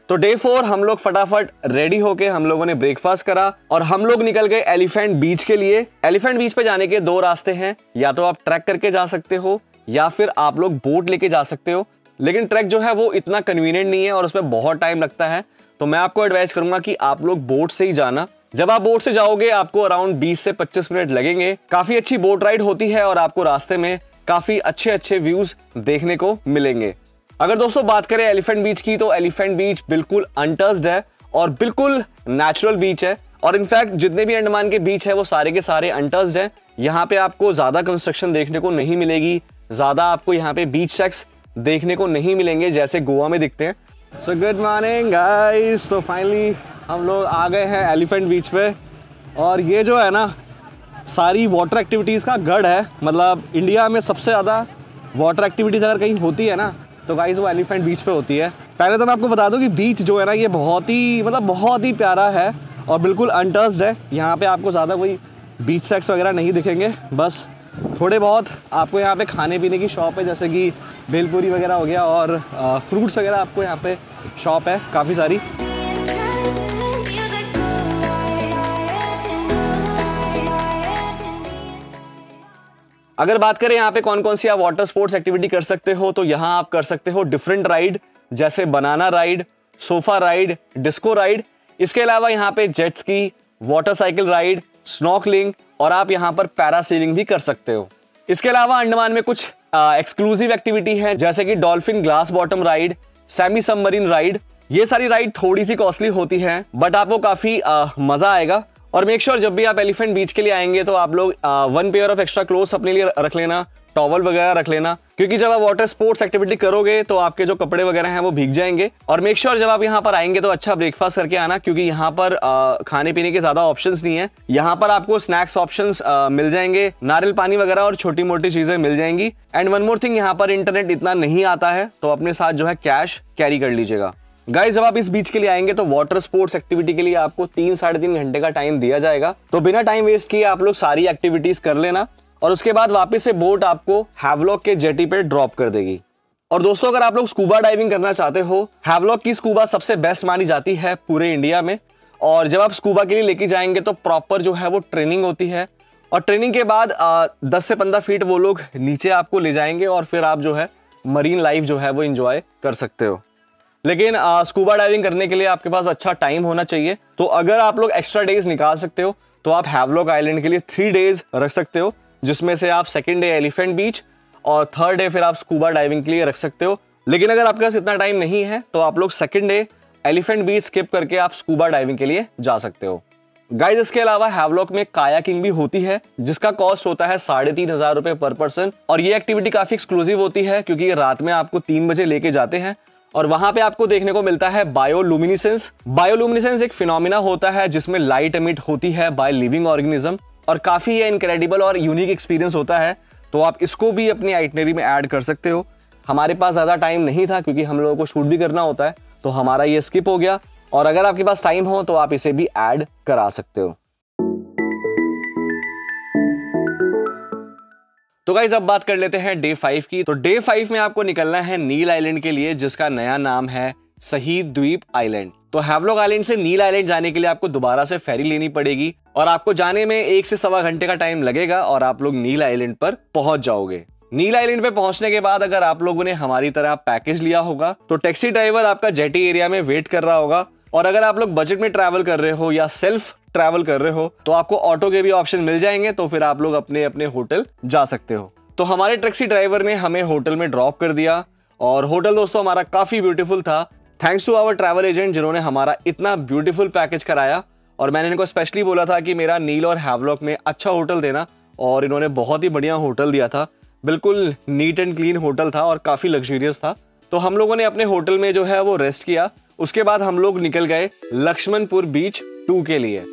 तो डे 4 हम लोग फटाफट रेडी होके हम लोगों ने ब्रेकफास्ट करा और हम लोग निकल गए एलिफेंट बीच के लिए। एलिफेंट बीच पे जाने के 2 रास्ते हैं, या तो आप ट्रैक करके जा सकते हो या फिर आप लोग बोट लेके जा सकते हो। लेकिन ट्रैक जो है वो इतना कन्वीनियंट नहीं है और उसमें बहुत टाइम लगता है। तो मैं आपको एडवाइस करूंगा कि आप लोग बोट से ही जाना। जब आप बोट से जाओगे आपको अराउंड 20 से 25 मिनट लगेंगे। काफी अच्छी बोट राइड होती है और आपको रास्ते में काफी अच्छे अच्छे व्यूज देखने को मिलेंगे। अगर दोस्तों बात करें एलिफेंट बीच की, तो एलिफेंट बीच बिल्कुल अनटच्ड है और बिल्कुल नेचुरल बीच है। और इनफैक्ट जितने भी अंडमान के बीच है वो सारे के सारे अनटच्ड हैं। यहाँ पे आपको ज्यादा कंस्ट्रक्शन देखने को नहीं मिलेगी, ज्यादा आपको यहाँ पे बीच सेक्स देखने को नहीं मिलेंगे जैसे गोवा में दिखते हैं। So good morning guys. तो फाइनली हम लोग आ गए हैं एलिफेंट बीच पे और ये जो है ना सारी वाटर एक्टिविटीज़ का गढ़ है। मतलब इंडिया में सबसे ज़्यादा वाटर एक्टिविटीज़ अगर कहीं होती है ना तो गाइस वो एलिफेंट बीच पे होती है। पहले तो मैं आपको बता दूं कि बीच जो है ना ये बहुत ही प्यारा है और बिल्कुल अनटच्ड है। यहाँ पे आपको ज़्यादा कोई बीच सेक्स वगैरह नहीं दिखेंगे, बस थोड़े बहुत आपको यहाँ पे खाने पीने की शॉप है, जैसे कि भेलपूरी वगैरह हो गया और फ्रूट्स वगैरह आपको यहाँ पे शॉप है काफ़ी सारी। अगर बात करें यहाँ पे कौन कौन सी आप वाटर स्पोर्ट्स एक्टिविटी कर सकते हो, तो यहाँ आप कर सकते हो डिफरेंट राइड, जैसे banana ride, sofa ride, disco ride. इसके अलावा यहाँ पे jet ski, water cycle ride, snorkelling और आप यहाँ पर पैरासेलिंग भी कर सकते हो। इसके अलावा अंडमान में कुछ एक्सक्लूसिव एक्टिविटी है, जैसे कि dolphin glass bottom ride, semi submarine ride. ये सारी राइड थोड़ी सी कॉस्टली होती है बट आपको काफी मजा आएगा। और मेक श्योर जब भी आप एलिफेंट बीच के लिए आएंगे तो आप लोग 1 पेयर ऑफ एक्स्ट्रा क्लोथ्स अपने लिए रख लेना, टॉवल वगैरह रख लेना, क्योंकि जब आप वाटर स्पोर्ट्स एक्टिविटी करोगे तो आपके जो कपड़े वगैरह हैं वो भीग जाएंगे। और मेक श्योर जब आप यहाँ पर आएंगे तो अच्छा ब्रेकफास्ट करके आना, क्योंकि यहाँ पर खाने पीने के ज्यादा ऑप्शंस नहीं है। यहाँ पर आपको स्नैक्स ऑप्शंस मिल जाएंगे, नारियल पानी वगैरह और छोटी मोटी चीजें मिल जाएंगी। एंड वन मोर थिंग, यहाँ पर इंटरनेट इतना नहीं आता है तो अपने साथ जो है कैश कैरी कर लीजिएगा। गाइस जब आप इस बीच के लिए आएंगे तो वाटर स्पोर्ट्स एक्टिविटी के लिए आपको 3-3.5 घंटे का टाइम दिया जाएगा। तो बिना टाइम वेस्ट किए आप लोग सारी एक्टिविटीज कर लेना और उसके बाद वापस से बोट आपको हैवलॉक के जेटी पे ड्रॉप कर देगी। और दोस्तों अगर आप लोग स्कूबा डाइविंग करना चाहते हो, हैवलॉक की स्कूबा सबसे बेस्ट मानी जाती है पूरे इंडिया में। और जब आप स्कूबा के लिए लेके जाएंगे तो प्रॉपर जो है वो ट्रेनिंग होती है और ट्रेनिंग के बाद 10 से 15 फीट वो लोग नीचे आपको ले जाएंगे और फिर आप जो है मरीन लाइफ जो है वो एंजॉय कर सकते हो। लेकिन स्कूबा डाइविंग करने के लिए आपके पास अच्छा टाइम होना चाहिए। तो अगर आप लोग एक्स्ट्रा डेज निकाल सकते हो तो आप हैवलॉक आइलैंड के लिए 3 डेज रख सकते हो, जिसमें से आप 2nd डे एलिफेंट बीच और 3rd डे फिर आप स्कूबा डाइविंग के लिए रख सकते हो। लेकिन अगर आपके पास इतना टाइम नहीं है तो आप लोग 2nd डे एलिफेंट बीच स्किप करके आप स्कूबा डाइविंग के लिए जा सकते हो। गाइस इसके अलावा हैवलॉक में कायाकिंग भी होती है, जिसका कॉस्ट होता है 3,500 रुपए पर पर्सन। और ये एक्टिविटी काफी एक्सक्लूसिव होती है क्योंकि ये रात में आपको 3 बजे लेके जाते हैं और वहां पे आपको देखने को मिलता है बायोलुमिनेसेंस। बायोलुमिनेसेंस एक फिनोमिना होता है जिसमें लाइट एमिट होती है बाय लिविंग ऑर्गेनिज्म और काफी ये इनक्रेडिबल और यूनिक एक्सपीरियंस होता है। तो आप इसको भी अपनी आइटनरी में ऐड कर सकते हो। हमारे पास ज्यादा टाइम नहीं था क्योंकि हम लोगों को शूट भी करना होता है, तो हमारा ये स्किप हो गया। और अगर आपके पास टाइम हो तो आप इसे भी ऐड करा सकते हो। तो गाइस अब बात कर लेते हैं डे 5 की। तो डे 5 में आपको निकलना है नील आइलैंड के लिए, जिसका नया नाम है शहीद द्वीप आइलैंड। तो हैवलॉक आइलैंड से नील आइलैंड जाने के लिए आपको दोबारा से फेरी लेनी पड़ेगी और आपको जाने में 1 से सवा घंटे का टाइम लगेगा और आप लोग नील आइलैंड पर पहुंच जाओगे। नील आइलैंड पे पहुंचने के बाद अगर आप लोगों ने हमारी तरह पैकेज लिया होगा तो टैक्सी ड्राइवर आपका जेटी एरिया में वेट कर रहा होगा। और अगर आप लोग बजट में ट्रैवल कर रहे हो या सेल्फ ट्रैवल कर रहे हो तो आपको ऑटो के भी ऑप्शन मिल जाएंगे, तो फिर आप लोग अपने अपने होटल जा सकते हो। तो हमारे टैक्सी ड्राइवर ने हमें होटल में ड्रॉप कर दिया और होटल दोस्तों हमारा काफी ब्यूटीफुल था। Thanks to our travel agent जिन्होंने हमारा इतना ब्यूटीफुल पैकेज कराया। और मैंने इनको स्पेशली बोला था कि मेरा नील और हैवलॉक में अच्छा होटल देना, और इन्होंने बहुत ही बढ़िया होटल दिया था। बिल्कुल नीट एंड क्लीन होटल था और काफी लग्जरियस था। तो हम लोगों ने अपने होटल में जो है वो रेस्ट किया। उसके बाद हम लोग निकल गए लक्ष्मणपुर बीच 2 के लिए।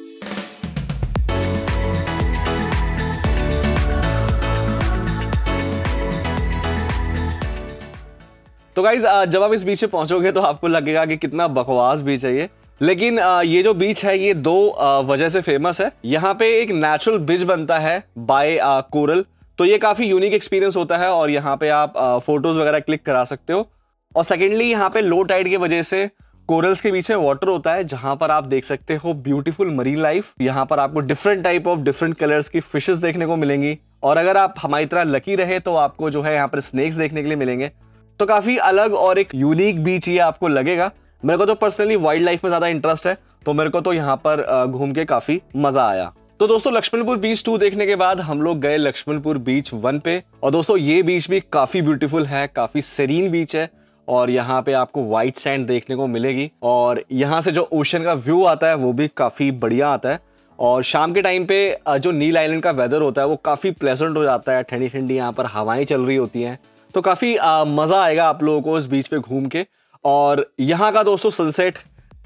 तो गाइज जब आप इस बीच पे पहुंचोगे तो आपको लगेगा कि कितना बकवास बीच है ये, लेकिन ये जो बीच है ये 2 वजह से फेमस है। यहाँ पे एक नेचुरल ब्रिज बनता है बाय कोरल, तो ये काफी यूनिक एक्सपीरियंस होता है और यहाँ पे आप फोटोज वगैरह क्लिक करा सकते हो। और सेकेंडली यहाँ पे लो टाइड की वजह से कोरल्स के पीछे वाटर होता है जहां पर आप देख सकते हो ब्यूटीफुल मरीन लाइफ। यहाँ पर आपको different type of different colours की फिशेस देखने को मिलेंगी और अगर आप हमारी तरह लकी रहे तो आपको जो है यहाँ पर स्नेक्स देखने के लिए मिलेंगे। तो काफी अलग और एक यूनिक बीच ये आपको लगेगा। मेरे को तो पर्सनली वाइल्ड लाइफ में ज्यादा इंटरेस्ट है, तो मेरे को तो यहाँ पर घूम के काफी मजा आया। तो दोस्तों लक्ष्मणपुर बीच 2 देखने के बाद हम लोग गए लक्ष्मणपुर बीच 1 पे। और दोस्तों ये बीच भी काफी ब्यूटीफुल है, काफी सेरीन बीच है और यहाँ पे आपको व्हाइट सैंड देखने को मिलेगी और यहाँ से जो ओशन का व्यू आता है वो भी काफी बढ़िया आता है। और शाम के टाइम पे जो नील आइलैंड का वेदर होता है वो काफी प्लेजेंट हो जाता है, ठंडी ठंडी यहाँ पर हवाएं चल रही होती हैं, तो काफी मजा आएगा आप लोगों को इस बीच पे घूम के। और यहाँ का दोस्तों सनसेट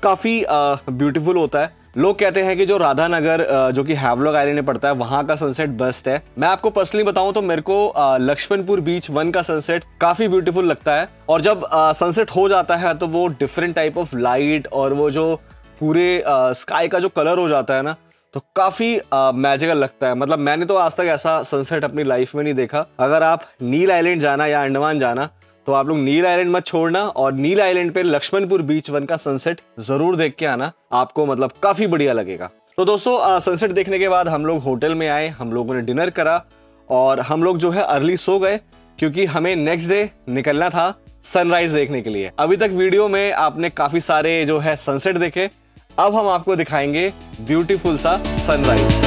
काफी ब्यूटीफुल होता है, लोग कहते हैं कि जो राधानगर जो कि हैवलॉक आइलैंड में पड़ता है वहां का सनसेट बेस्ट है। मैं आपको पर्सनली बताऊं तो मेरे को लक्ष्मणपुर बीच 1 का सनसेट काफी ब्यूटीफुल लगता है। और जब सनसेट हो जाता है तो वो डिफरेंट टाइप ऑफ लाइट और वो जो पूरे स्काई का जो कलर हो जाता है ना, तो काफी मैजिकल लगता है। मतलब मैंने तो आज तक ऐसा सनसेट अपनी लाइफ में नहीं देखा। अगर आप नील आइलैंड जाना या अंडमान जाना तो आप लोग नील आइलैंड मत छोड़ना और नील आइलैंड पे लक्ष्मणपुर बीच 1 का सनसेट जरूर देख के आना, आपको मतलब काफी बढ़िया लगेगा। तो दोस्तों सनसेट देखने के बाद हम लोग होटल में आए, हम लोगों ने डिनर करा और हम लोग जो है अर्ली सो गए क्योंकि हमें नेक्स्ट डे निकलना था सनराइज देखने के लिए। अभी तक वीडियो में आपने काफी सारे जो है सनसेट देखे, अब हम आपको दिखाएंगे ब्यूटीफुल सा सनराइज।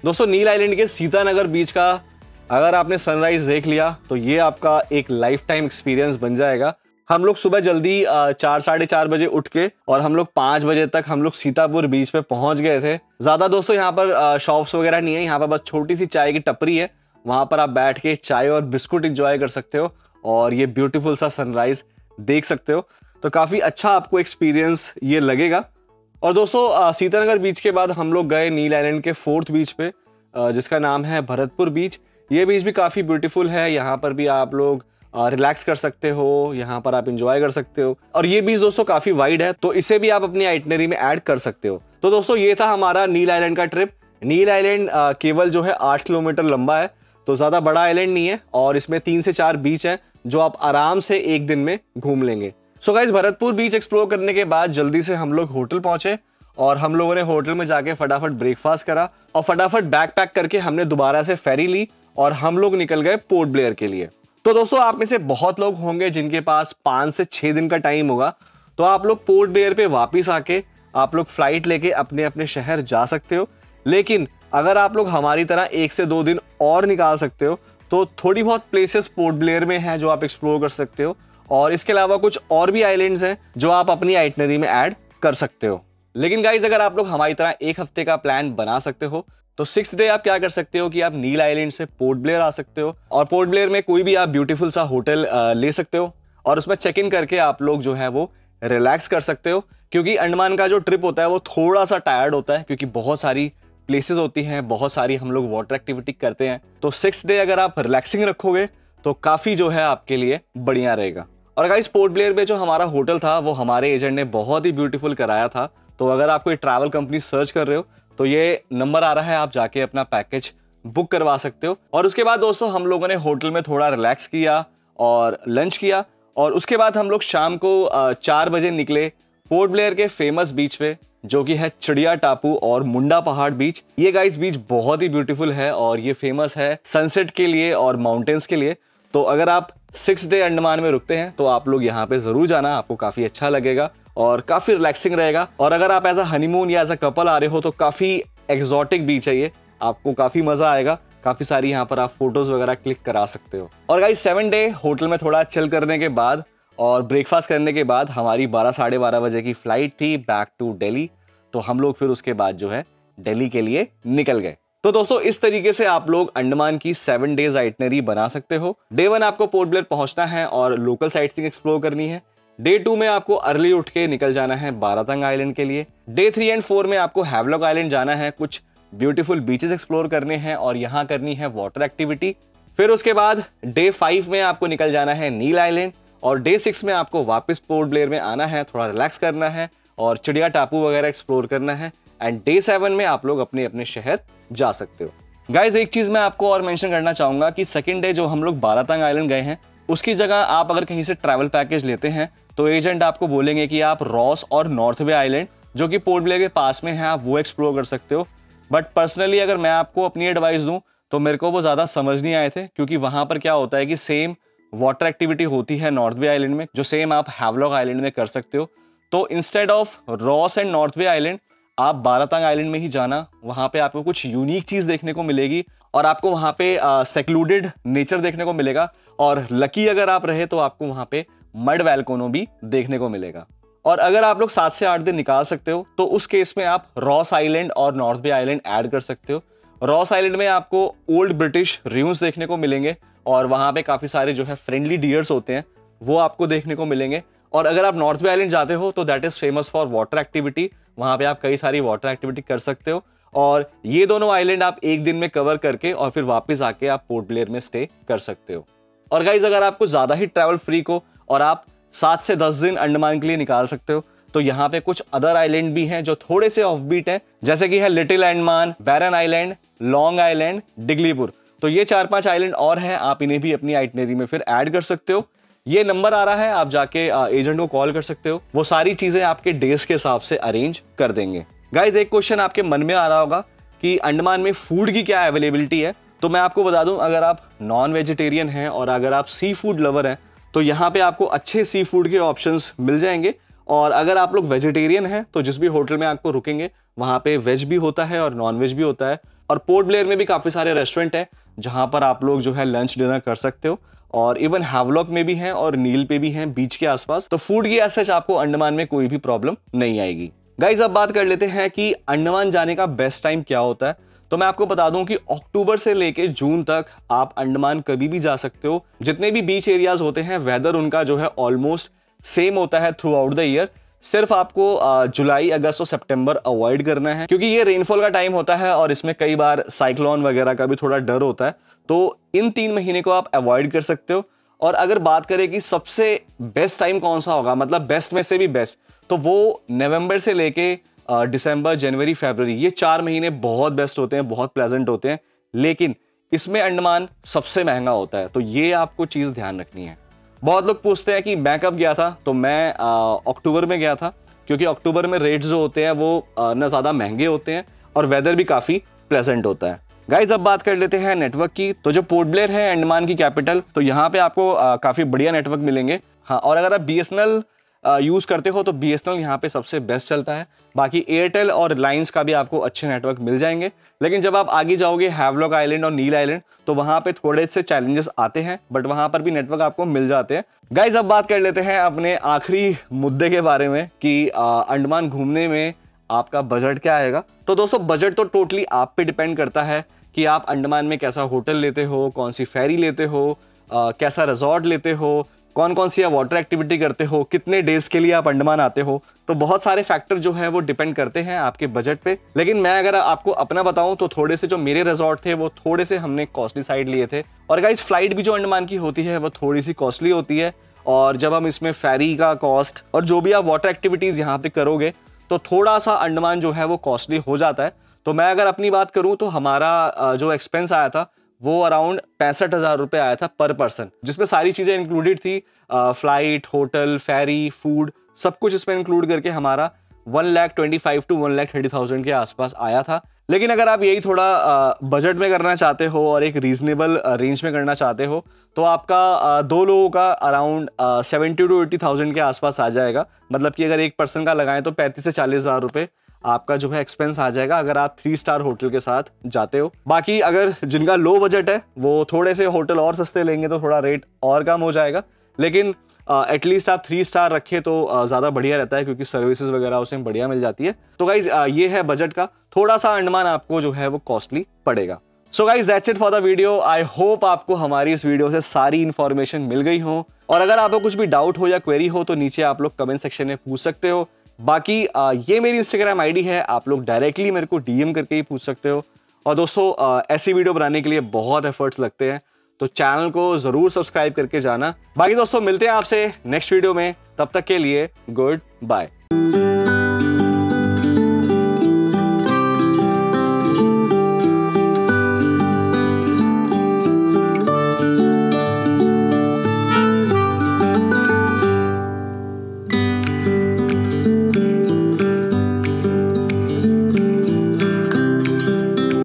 दोस्तों नील आइलैंड के सीतानगर बीच का अगर आपने सनराइज देख लिया तो ये आपका एक लाइफ टाइम एक्सपीरियंस बन जाएगा। हम लोग सुबह जल्दी 4 साढ़े 4 बजे उठ के और हम लोग 5 बजे तक हम लोग सीतापुर बीच पे पहुंच गए थे। ज्यादा दोस्तों यहाँ पर शॉप्स वगैरह नहीं है, यहाँ पर बस छोटी सी चाय की टपरी है, वहां पर आप बैठ के चाय और बिस्कुट एंजॉय कर सकते हो और ये ब्यूटीफुल सा सनराइज देख सकते हो। तो काफी अच्छा आपको एक्सपीरियंस ये लगेगा। और दोस्तों सीतानगर बीच के बाद हम लोग गए नील आइलैंड के 4th बीच पे जिसका नाम है भरतपुर बीच। ये बीच भी काफ़ी ब्यूटीफुल है, यहाँ पर भी आप लोग रिलैक्स कर सकते हो, यहाँ पर आप इंजॉय कर सकते हो और ये बीच दोस्तों काफ़ी वाइड है तो इसे भी आप अपनी आइटनरी में ऐड कर सकते हो। तो दोस्तों ये था हमारा नील आइलैंड का ट्रिप। नील आइलैंड केवल जो है 8 किलोमीटर लंबा है, तो ज़्यादा बड़ा आइलैंड नहीं है और इसमें 3 से 4 बीच हैं जो आप आराम से एक दिन में घूम लेंगे। So guys Bharatpur beach explore करने के बाद जल्दी से हम लोग होटल पहुंचे और हम लोगों ने होटल में जाके फटाफट ब्रेकफास्ट करा और फटाफट बैग पैक करके हमने दोबारा से फेरी ली और हम लोग निकल गए पोर्ट ब्लेयर के लिए। तो दोस्तों आप में से बहुत लोग होंगे जिनके पास 5 से 6 दिन का टाइम होगा, तो आप लोग पोर्ट ब्लेयर पे वापस आके आप लोग फ्लाइट लेके अपने अपने शहर जा सकते हो। लेकिन अगर आप लोग हमारी तरह 1 से 2 दिन और निकाल सकते हो तो थोड़ी बहुत प्लेसेस पोर्ट ब्लेयर में हैं जो आप एक्सप्लोर कर सकते हो और इसके अलावा कुछ और भी आइलैंड्स हैं जो आप अपनी आइटनरी में ऐड कर सकते हो। लेकिन गाइज अगर आप लोग हमारी तरह 1 हफ्ते का प्लान बना सकते हो तो 6th डे आप क्या कर सकते हो कि आप नील आइलैंड से पोर्ट ब्लेयर आ सकते हो और पोर्ट ब्लेयर में कोई भी आप ब्यूटीफुल सा होटल ले सकते हो और उसमें चेक इन करके आप लोग जो है वो रिलैक्स कर सकते हो। क्योंकि अंडमान का जो ट्रिप होता है वो थोड़ा सा टायर्ड होता है क्योंकि बहुत सारी प्लेसेस होती हैं, बहुत सारी हम लोग वाटर एक्टिविटी करते हैं। तो 6th डे अगर आप रिलैक्सिंग रखोगे तो काफी जो है आपके लिए बढ़िया रहेगा। और गाइस पोर्ट ब्लेयर में जो हमारा होटल था वो हमारे एजेंट ने बहुत ही ब्यूटीफुल कराया था। तो अगर आप कोई ट्रैवल कंपनी सर्च कर रहे हो तो ये नंबर आ रहा है, आप जाके अपना पैकेज बुक करवा सकते हो। और उसके बाद दोस्तों हम लोगों ने होटल में थोड़ा रिलैक्स किया और लंच किया और उसके बाद हम लोग शाम को 4 बजे निकले पोर्ट ब्लेयर के फेमस बीच पे जो कि है चिड़िया टापू और मुंडा पहाड़ बीच। ये गाइस बीच बहुत ही ब्यूटीफुल है और ये फेमस है सनसेट के लिए और माउंटेन्स के लिए। तो अगर आप 6th डे अंडमान में रुकते हैं तो आप लोग यहाँ पे जरूर जाना, आपको काफी अच्छा लगेगा और काफी रिलैक्सिंग रहेगा। और अगर आप एज अ हनीमून या एज अ कपल आ रहे हो तो काफी एक्सोटिक बीच है ये, आपको काफी मजा आएगा। काफी सारी यहाँ पर आप फोटोज वगैरह क्लिक करा सकते हो। और गाइस 7 डे होटल में थोड़ा चिल करने के बाद और ब्रेकफास्ट करने के बाद हमारी 12 साढ़े 12 बजे की फ्लाइट थी बैक टू दिल्ली। तो हम लोग फिर उसके बाद जो है दिल्ली के लिए निकल गए। तो दोस्तों इस तरीके से आप लोग अंडमान की 7 डेज आइटनरी बना सकते हो। डे 1 आपको पोर्ट ब्लेयर पहुंचना है और लोकल साइटसीइंग एक्सप्लोर करनी है। डे 2 में आपको अर्ली उठ के निकल जाना है बारातंग आइलैंड के लिए। डे 3 एंड 4 में आपको हैवलॉक आइलैंड जाना है, कुछ ब्यूटीफुल बीचेस एक्सप्लोर करने हैं और यहाँ करनी है वाटर एक्टिविटी। फिर उसके बाद डे 5 में आपको निकल जाना है नील आइलैंड और डे 6 में आपको वापस पोर्ट ब्लेयर में आना है, थोड़ा रिलैक्स करना है और चिड़िया टापू वगैरह एक्सप्लोर करना है। एंड डे 7 में आप लोग अपने अपने शहर जा सकते हो। गाइज एक चीज मैं आपको और मेंशन करना चाहूंगा कि सेकंड डे जो हम लोग बारातंग आइलैंड गए हैं उसकी जगह आप अगर कहीं से ट्रैवल पैकेज लेते हैं तो एजेंट आपको बोलेंगे कि आप रॉस और नॉर्थ बे आइलैंड जो कि पोर्ट ब्लेयर के पास में है आप वो एक्सप्लोर कर सकते हो। बट पर्सनली अगर मैं आपको अपनी एडवाइस दूं तो मेरे को वो ज्यादा समझ नहीं आए थे क्योंकि वहां पर क्या होता है कि सेम वाटर एक्टिविटी होती है नॉर्थ बे आइलैंड में जो सेम आप हैवलॉक आइलैंड में कर सकते हो। तो instead of Ross and north bay island आप बारातंग आइलैंड में ही जाना, वहां पे आपको कुछ यूनिक चीज देखने को मिलेगी और आपको वहां पे सेक्लूडेड नेचर देखने को मिलेगा और लकी अगर आप रहे तो आपको वहां पे मड वैल्कोनो भी देखने को मिलेगा। और अगर आप लोग 7 से 8 दिन निकाल सकते हो तो उस केस में आप रॉस आइलैंड और नॉर्थ बे आइलैंड ऐड कर सकते हो। रॉस आइलैंड में आपको ओल्ड ब्रिटिश र्यून्स देखने को मिलेंगे और वहाँ पे काफ़ी सारे जो है फ्रेंडली डियर्स होते हैं वो आपको देखने को मिलेंगे। और अगर आप नॉर्थ बे आइलैंड जाते हो तो that is famous for water activity, वहाँ पे आप कई सारी वाटर एक्टिविटी कर सकते हो। और ये दोनों आइलैंड आप एक दिन में कवर करके और फिर वापस आके आप पोर्ट ब्लेयर में स्टे कर सकते हो। और गाइज अगर आपको ज़्यादा ही ट्रैवल फ्री को और आप 7 से 10 दिन अंडमान के लिए निकाल सकते हो तो यहाँ पे कुछ अदर आइलैंड भी हैं जो थोड़े से ऑफबीट हैं, जैसे कि है लिटिल अंडमान, बैरन आइलैंड, लॉन्ग आइलैंड, डिगलीपुर। तो ये 4-5 आइलैंड और हैं, आप इन्हें भी अपनी आइटनरी में फिर ऐड कर सकते हो। ये नंबर आ रहा है, आप जाके एजेंट को कॉल कर सकते हो, वो सारी चीजें आपके डेज के हिसाब से अरेंज कर देंगे। गाइज एक क्वेश्चन आपके मन में आ रहा होगा कि अंडमान में फूड की क्या अवेलेबिलिटी है, तो मैं आपको बता दूं अगर आप नॉन वेजिटेरियन हैं और अगर आप सी फूड लवर हैं तो यहाँ पे आपको अच्छे सी फूड के ऑप्शंस मिल जाएंगे। और अगर आप लोग वेजिटेरियन हैं तो जिस भी होटल में आपको रुकेंगे वहाँ पे वेज भी होता है और नॉन वेज भी होता है। और पोर्ट ब्लेयर में भी काफ़ी सारे रेस्टोरेंट हैं जहाँ पर आप लोग जो है लंच डिनर कर सकते हो, और इवन हैवलॉक में भी हैं और नील पे भी हैं बीच के आसपास। तो फूड की एज सच आपको अंडमान में कोई भी प्रॉब्लम नहीं आएगी। गाइज अब बात कर लेते हैं कि अंडमान जाने का बेस्ट टाइम क्या होता है। तो मैं आपको बता दूं कि अक्टूबर से लेके जून तक आप अंडमान कभी भी जा सकते हो। जितने भी बीच एरियाज होते हैं वेदर उनका जो है ऑलमोस्ट सेम होता है थ्रू आउट द ईयर। सिर्फ आपको जुलाई, अगस्त और सितंबर अवॉइड करना है क्योंकि ये रेनफॉल का टाइम होता है और इसमें कई बार साइक्लोन वगैरह का भी थोड़ा डर होता है। तो इन 3 महीने को आप अवॉइड कर सकते हो। और अगर बात करें कि सबसे बेस्ट टाइम कौन सा होगा, मतलब बेस्ट में से भी बेस्ट, तो वो नवंबर से लेके दिसंबर, जनवरी, फरवरी, ये 4 महीने बहुत बेस्ट होते हैं, बहुत प्लेजेंट होते हैं। लेकिन इसमें अंडमान सबसे महंगा होता है, तो ये आपको चीज़ ध्यान रखनी है। बहुत लोग पूछते हैं कि मैं कब गया था, तो मैं अक्टूबर में गया था क्योंकि अक्टूबर में रेट्स जो होते हैं वो ना ज़्यादा महंगे होते हैं और वेदर भी काफ़ी प्लेजेंट होता है। गाइज अब बात कर लेते हैं नेटवर्क की। तो जो पोर्ट ब्लेयर है अंडमान की कैपिटल, तो यहाँ पे आपको काफ़ी बढ़िया नेटवर्क मिलेंगे। हाँ, और अगर आप BSNL यूज़ करते हो तो BSNL यहाँ पे सबसे बेस्ट चलता है। बाकी एयरटेल और रिलायंस का भी आपको अच्छे नेटवर्क मिल जाएंगे। लेकिन जब आप आगे जाओगे हैवलॉक आइलैंड और नील आइलैंड तो वहाँ पे थोड़े से चैलेंजेस आते हैं, बट वहाँ पर भी नेटवर्क आपको मिल जाते हैं। गाइज अब बात कर लेते हैं अपने आखिरी मुद्दे के बारे में कि अंडमान घूमने में आपका बजट क्या आएगा। तो दोस्तों बजट तो टोटली आप पे डिपेंड करता है कि आप अंडमान में कैसा होटल लेते हो, कौन सी फेरी लेते हो, कैसा रिजॉर्ट लेते हो, कौन कौन सी वाटर एक्टिविटी करते हो, कितने डेज के लिए आप अंडमान आते हो। तो बहुत सारे फैक्टर जो है वो डिपेंड करते हैं आपके बजट पे। लेकिन मैं अगर आपको अपना बताऊं तो थोड़े से जो मेरे रिजॉर्ट थे वो थोड़े से हमने कॉस्टली साइड लिए थे। और गाइस फ्लाइट भी जो अंडमान की होती है वो थोड़ी सी कॉस्टली होती है, और जब हम इसमें फेरी का कॉस्ट और जो भी आप वाटर एक्टिविटीज यहाँ पे करोगे तो थोड़ा सा अंडमान जो है वो कॉस्टली हो जाता है। तो मैं अगर अपनी बात करूं तो हमारा जो एक्सपेंस आया था वो अराउंड 65,000 रुपये आया था पर पर्सन, जिसमें सारी चीज़ें इंक्लूडेड थी, फ्लाइट, होटल, फेरी, फूड, सब कुछ इसमें इंक्लूड करके हमारा 1,25,000 to 1,30,000 के आसपास आया था। लेकिन अगर आप यही थोड़ा बजट में करना चाहते हो और एक रीजनेबल रेंज में करना चाहते हो तो आपका 2 लोगों का अराउंड 70,000 to 80,000 के आसपास आ जाएगा। मतलब कि अगर एक पर्सन का लगाएं तो 35,000 से 40,000 रुपये आपका जो है एक्सपेंस आ जाएगा अगर आप 3 स्टार होटल के साथ जाते हो। बाकी अगर जिनका लो बजट है वो थोड़े से होटल और सस्ते लेंगे तो थोड़ा रेट और कम हो जाएगा। लेकिन एटलीस्ट आप 3 स्टार रखें तो ज़्यादा बढ़िया रहता है क्योंकि सर्विसेज वगैरह उसमें बढ़िया मिल जाती है। तो गाइज ये है बजट का, थोड़ा सा अंडमान आपको जो है वो कॉस्टली पड़ेगा। So guys that's it for the video. I hope आपको हमारी इस वीडियो से सारी इन्फॉर्मेशन मिल गई हो, और अगर आपको कुछ भी डाउट हो या क्वेरी हो तो नीचे आप लोग कमेंट सेक्शन में पूछ सकते हो। बाकी ये मेरी इंस्टाग्राम आईडी है, आप लोग डायरेक्टली मेरे को DM करके ही पूछ सकते हो। और दोस्तों ऐसी वीडियो बनाने के लिए बहुत एफर्ट्स लगते हैं, तो चैनल को ज़रूर सब्सक्राइब करके जाना। बाकी दोस्तों मिलते हैं आपसे नेक्स्ट वीडियो में, तब तक के लिए गुड बाय।